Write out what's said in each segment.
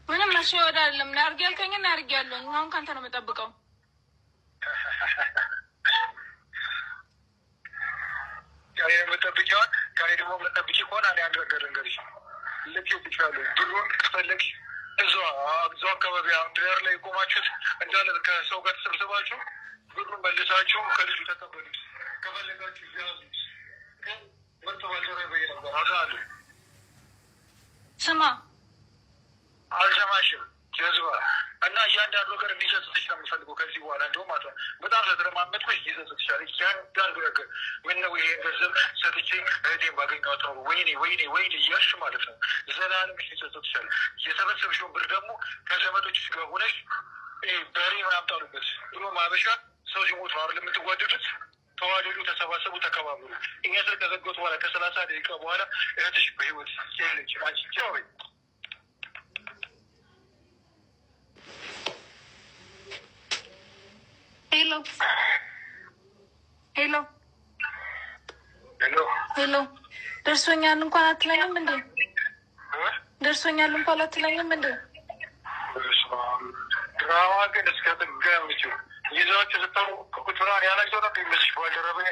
ምንም መሸወድ አይደለም። ናርጊ ያልከኝና ናርጊ ያለኝ አሁን ካንተ ነው የምጠብቀው። ያኔ የምጠብቂው ካኔ ደግሞ የምጠብቂ ከሆነ እኔ አንድ ነገር ልንገርሽ። ልትሄድ ትችላለሽ። ብሩን ከፈለግሽ እዛው አካባቢ ድር ላይ ቆማችሁት እንዳለ ከሰው ጋር ተሰብስባችሁ ብሩን መልሳችሁ ከልጁ ተቀበሉት። ከፈለጋችሁ ያዙት። ግን ምርጥ ባልደረባ ነበር አዛሉ ስማ አልሰማሽም ጀዝባ እና እያንዳንዱ ነገር እንዲሰጥሽ ነው የምፈልገው ከዚህ በኋላ እንደውም ማለት ነው። በጣም ስለተለማመጥኩሽ ይሰጥሻል። እያንዳንዱ ነገር ምነው ይሄ ገንዘብ ሰጥቼ እህቴን ባገኘኋት ነው ወይኔ እያልሽ ማለት ነው ዘላለም ይሰጥሻል። የሰበሰብሽውን ብር ደግሞ ከዘመዶችሽ ጋር ሆነሽ በሬ ምናምን ጣሉበት ብሎ ማበሻ ሰው ሲሞት ነው አይደል የምትጓደዱት? ተዋደዱ፣ ተሰባሰቡ፣ ተከባበሩ። እኛ ስር ከዘጋሁት በኋላ ከ30 ደቂቃ በኋላ እህትሽ በህይወት የለችም። አንቺ ቻው በይ። ሄሎ ደርሶኛል እንኳን አትለኝም እንዴ? ደርሶኛል እንኳን አትለኝም እንዴ? ድራማ ግን እስከ ጥገምች ይዛችሁ ስታወቅቁት ብርሃን ያላየው ነው የሚመስልሽ? ባልደረባዬ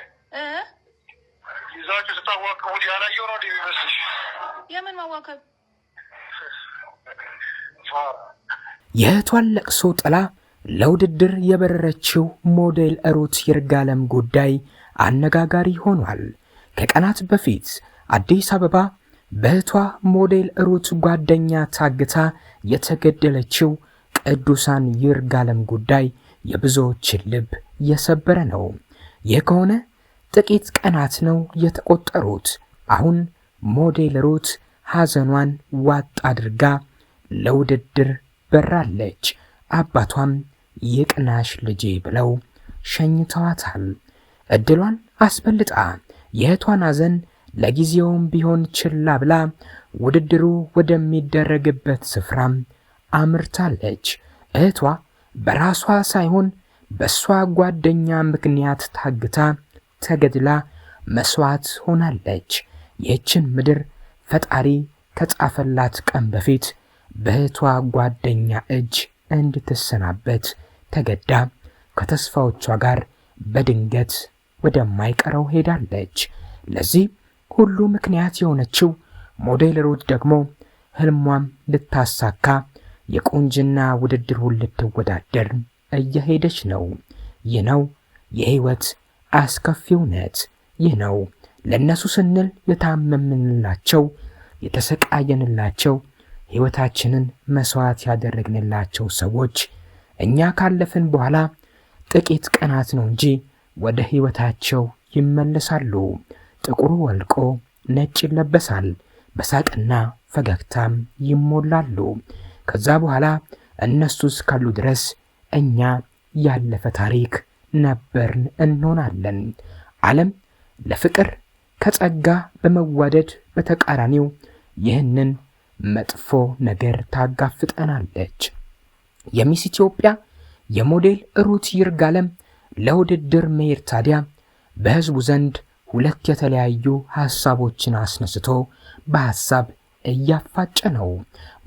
ይዛችሁ ስታዋቅቁት ያላየው ነው የሚመስልሽ? የምን ማዋከብ? የእህቷን ለቅሶ ጥላ ለውድድር የበረረችው ሞዴል ሩት ይርጋለም ጉዳይ አነጋጋሪ ሆኗል። ከቀናት በፊት አዲስ አበባ በእህቷ ሞዴል ሩት ጓደኛ ታግታ የተገደለችው ቅዱሳን ይርጋለም ጉዳይ የብዙዎችን ልብ የሰበረ ነው። ይህ ከሆነ ጥቂት ቀናት ነው የተቆጠሩት። አሁን ሞዴል ሩት ሐዘኗን ዋጥ አድርጋ ለውድድር በራለች። አባቷም ይቅናሽ ልጄ ብለው ሸኝተዋታል። እድሏን አስበልጣ የእህቷን ሐዘን ለጊዜውም ቢሆን ችላ ብላ ውድድሩ ወደሚደረግበት ስፍራም አምርታለች። እህቷ በራሷ ሳይሆን በሷ ጓደኛ ምክንያት ታግታ ተገድላ መስዋዕት ሆናለች። ይህችን ምድር ፈጣሪ ከጻፈላት ቀን በፊት በእህቷ ጓደኛ እጅ እንድትሰናበት ተገዳ ከተስፋዎቿ ጋር በድንገት ወደማይቀረው ሄዳለች። ለዚህ ሁሉ ምክንያት የሆነችው ሞዴል ሩት ደግሞ ህልሟም ልታሳካ የቁንጅና ውድድሩን ልትወዳደር እየሄደች ነው። ይህ ነው የህይወት አስከፊ እውነት። ይህ ነው ለእነሱ ስንል የታመምንላቸው፣ የተሰቃየንላቸው፣ ህይወታችንን መስዋዕት ያደረግንላቸው ሰዎች እኛ ካለፍን በኋላ ጥቂት ቀናት ነው እንጂ ወደ ህይወታቸው ይመለሳሉ። ጥቁሩ ወልቆ ነጭ ይለበሳል። በሳቅና ፈገግታም ይሞላሉ። ከዛ በኋላ እነሱ እስካሉ ድረስ እኛ ያለፈ ታሪክ ነበርን እንሆናለን። ዓለም ለፍቅር ከጸጋ በመዋደድ በተቃራኒው ይህንን መጥፎ ነገር ታጋፍጠናለች። የሚስ ኢትዮጵያ የሞዴል ሩት ይርጋለም ለውድድር መሄድ ታዲያ በህዝቡ ዘንድ ሁለት የተለያዩ ሐሳቦችን አስነስቶ በሐሳብ እያፋጨ ነው።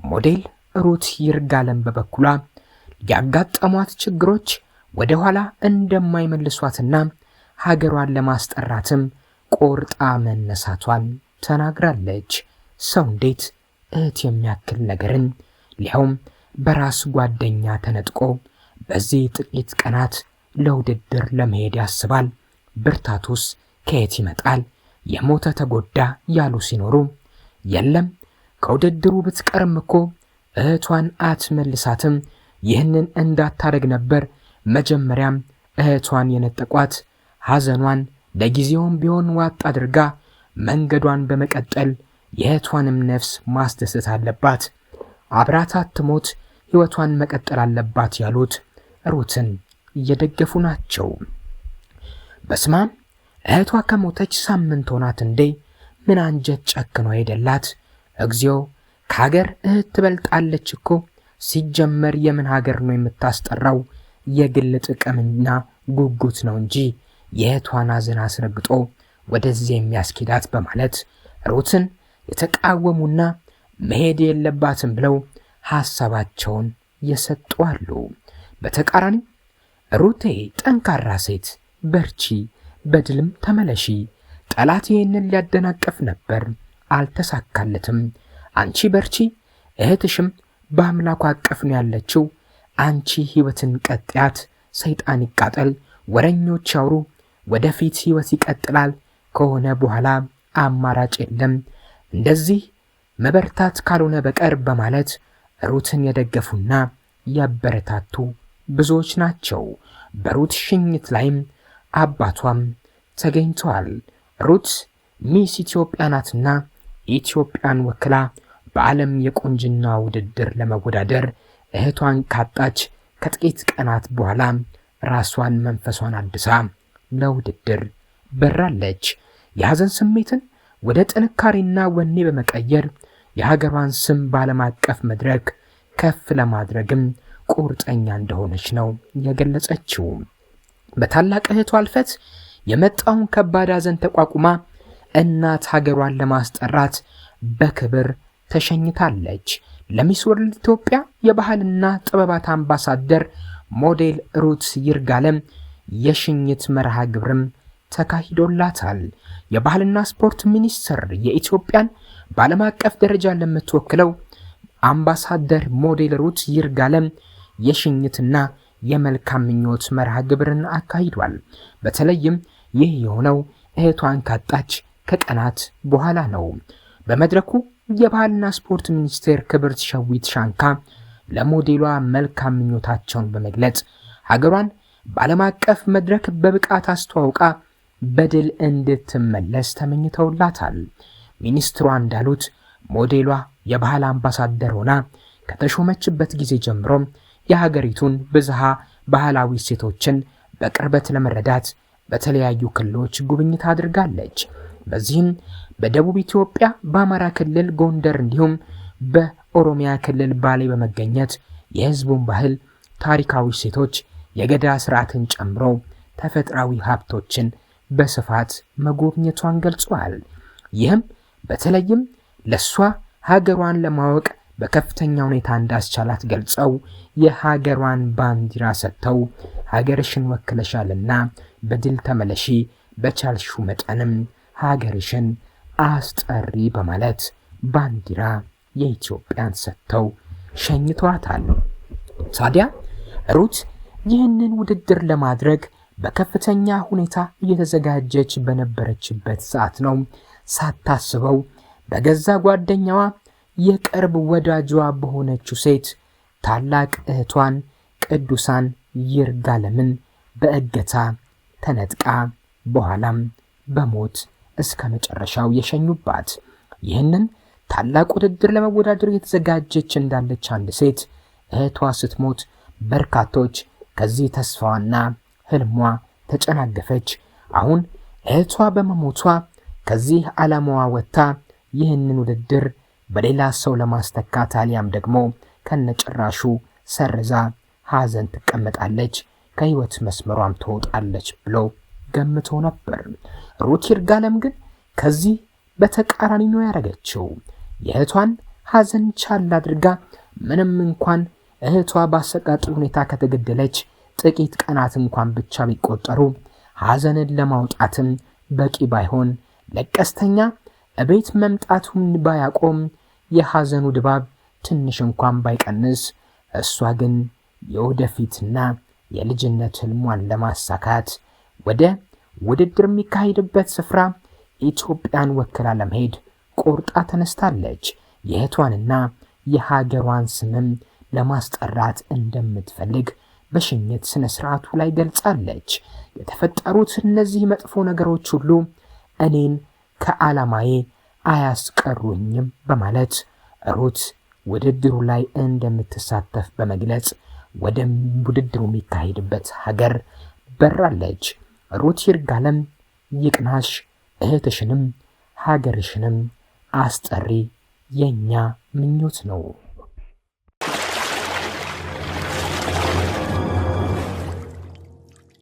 ሞዴል ሩት ይርጋለም በበኩሏ ያጋጠሟት ችግሮች ወደ ኋላ እንደማይመልሷትና ሀገሯን ለማስጠራትም ቆርጣ መነሳቷን ተናግራለች። ሰው እንዴት እህት የሚያክል ነገርን ሊያውም በራስ ጓደኛ ተነጥቆ በዚህ ጥቂት ቀናት ለውድድር ለመሄድ ያስባል? ብርታቱስ ከየት ይመጣል? የሞተ ተጎዳ ያሉ ሲኖሩ የለም ከውድድሩ ብትቀርም እኮ እህቷን አትመልሳትም። ይህንን እንዳታደርግ ነበር መጀመሪያም እህቷን የነጠቋት። ሐዘኗን ለጊዜውም ቢሆን ዋጥ አድርጋ መንገዷን በመቀጠል የእህቷንም ነፍስ ማስደሰት አለባት። አብራት አትሞት፣ ሕይወቷን መቀጠል አለባት ያሉት ሩትን እየደገፉ ናቸው። በስማም እህቷ ከሞተች ሳምንት ሆናት እንዴ? ምን አንጀት ጨክኖ ሄደላት? እግዚኦ ከሀገር እህት ትበልጣለች እኮ። ሲጀመር የምን ሀገር ነው የምታስጠራው? የግል ጥቅምና ጉጉት ነው እንጂ የእህቷን ሐዘን አስረግጦ ወደዚህ የሚያስኬዳት በማለት ሩትን የተቃወሙና መሄድ የለባትም ብለው ሐሳባቸውን የሰጡ አሉ። በተቃራኒ ሩቴ ጠንካራ ሴት፣ በርቺ፣ በድልም ተመለሺ፣ ጠላት ይህንን ሊያደናቀፍ ነበር፣ አልተሳካለትም፣ አንቺ በርቺ፣ እህትሽም በአምላኩ አቀፍ ነው ያለችው፣ አንቺ ሕይወትን ቀጥያት፣ ሰይጣን ይቃጠል፣ ወረኞች ያውሩ፣ ወደፊት ሕይወት ይቀጥላል፣ ከሆነ በኋላ አማራጭ የለም፣ እንደዚህ መበርታት ካልሆነ በቀር በማለት ሩትን የደገፉና ያበረታቱ ብዙዎች ናቸው። በሩት ሽኝት ላይም አባቷም ተገኝተዋል። ሩት ሚስ ኢትዮጵያ ናትና ኢትዮጵያን ወክላ በዓለም የቁንጅና ውድድር ለመወዳደር እህቷን ካጣች ከጥቂት ቀናት በኋላ ራሷን መንፈሷን አድሳ ለውድድር በራለች። የሐዘን ስሜትን ወደ ጥንካሬና ወኔ በመቀየር የሀገሯን ስም በዓለም አቀፍ መድረክ ከፍ ለማድረግም ቁርጠኛ እንደሆነች ነው የገለጸችው። በታላቅ እህቷ አልፈት የመጣውን ከባድ ሐዘን ተቋቁማ እናት ሀገሯን ለማስጠራት በክብር ተሸኝታለች። ለሚስ ወርልድ ኢትዮጵያ የባህልና ጥበባት አምባሳደር ሞዴል ሩት ይርጋለም የሽኝት መርሃ ግብርም ተካሂዶላታል። የባህልና ስፖርት ሚኒስቴር የኢትዮጵያን በዓለም አቀፍ ደረጃ ለምትወክለው አምባሳደር ሞዴል ሩት ይርጋለም የሽኝትና የመልካም ምኞት መርሃ ግብርን አካሂዷል። በተለይም ይህ የሆነው እህቷን ካጣች ከቀናት በኋላ ነው። በመድረኩ የባህልና ስፖርት ሚኒስቴር ክብርት ሸዊት ሻንካ ለሞዴሏ መልካም ምኞታቸውን በመግለጽ ሀገሯን በዓለም አቀፍ መድረክ በብቃት አስተዋውቃ በድል እንድትመለስ ተመኝተውላታል። ሚኒስትሯ እንዳሉት ሞዴሏ የባህል አምባሳደር ሆና ከተሾመችበት ጊዜ ጀምሮ የሀገሪቱን ብዝሃ ባህላዊ እሴቶችን በቅርበት ለመረዳት በተለያዩ ክልሎች ጉብኝት አድርጋለች። በዚህም በደቡብ ኢትዮጵያ፣ በአማራ ክልል ጎንደር እንዲሁም በኦሮሚያ ክልል ባሌ በመገኘት የህዝቡን ባህል፣ ታሪካዊ እሴቶች፣ የገዳ ስርዓትን ጨምሮ ተፈጥሯዊ ሀብቶችን በስፋት መጎብኘቷን ገልጿል። ይህም በተለይም ለሷ ሀገሯን ለማወቅ በከፍተኛ ሁኔታ እንዳስቻላት ገልጸው የሀገሯን ባንዲራ ሰጥተው ሀገርሽን ወክለሻልና በድል ተመለሺ፣ በቻልሹ መጠንም ሀገርሽን አስጠሪ በማለት ባንዲራ የኢትዮጵያን ሰጥተው ሸኝቷታል። ታዲያ ሩት ይህንን ውድድር ለማድረግ በከፍተኛ ሁኔታ እየተዘጋጀች በነበረችበት ሰዓት ነው ሳታስበው በገዛ ጓደኛዋ የቅርብ ወዳጇ በሆነችው ሴት ታላቅ እህቷን ቅዱሳን ይርጋለምን በእገታ ተነጥቃ በኋላም በሞት እስከ መጨረሻው የሸኙባት። ይህንን ታላቅ ውድድር ለመወዳደር የተዘጋጀች እንዳለች አንድ ሴት እህቷ ስትሞት በርካቶች ከዚህ ተስፋዋና ህልሟ ተጨናገፈች። አሁን እህቷ በመሞቷ ከዚህ ዓላማዋ ወጥታ ይህንን ውድድር በሌላ ሰው ለማስተካት አሊያም ደግሞ ከነጭራሹ ሰርዛ ሐዘን ትቀመጣለች፣ ከህይወት መስመሯም ትወጣለች ብሎ ገምቶ ነበር። ሩት ይርጋለም ግን ከዚህ በተቃራኒ ነው ያደረገችው። የእህቷን ሐዘን ቻል አድርጋ ምንም እንኳን እህቷ በአሰቃቂ ሁኔታ ከተገደለች ጥቂት ቀናት እንኳን ብቻ ቢቆጠሩ ሐዘንን ለማውጣትም በቂ ባይሆን ለቀስተኛ እቤት መምጣቱን ባያቆም የሐዘኑ ድባብ ትንሽ እንኳን ባይቀንስ እሷ ግን የወደፊትና የልጅነት ህልሟን ለማሳካት ወደ ውድድር የሚካሄድበት ስፍራ ኢትዮጵያን ወክላ ለመሄድ ቆርጣ ተነስታለች። የእህቷንና የሀገሯን ስምም ለማስጠራት እንደምትፈልግ በሽኝት ስነ ስርዓቱ ላይ ገልጻለች። የተፈጠሩት እነዚህ መጥፎ ነገሮች ሁሉ እኔን ከዓላማዬ አያስቀሩኝም በማለት ሩት ውድድሩ ላይ እንደምትሳተፍ በመግለጽ ወደ ውድድሩ የሚካሄድበት ሀገር በራለች። ሩት ይርጋለም ይቅናሽ፣ እህትሽንም ሀገርሽንም አስጠሪ፣ የኛ ምኞት ነው።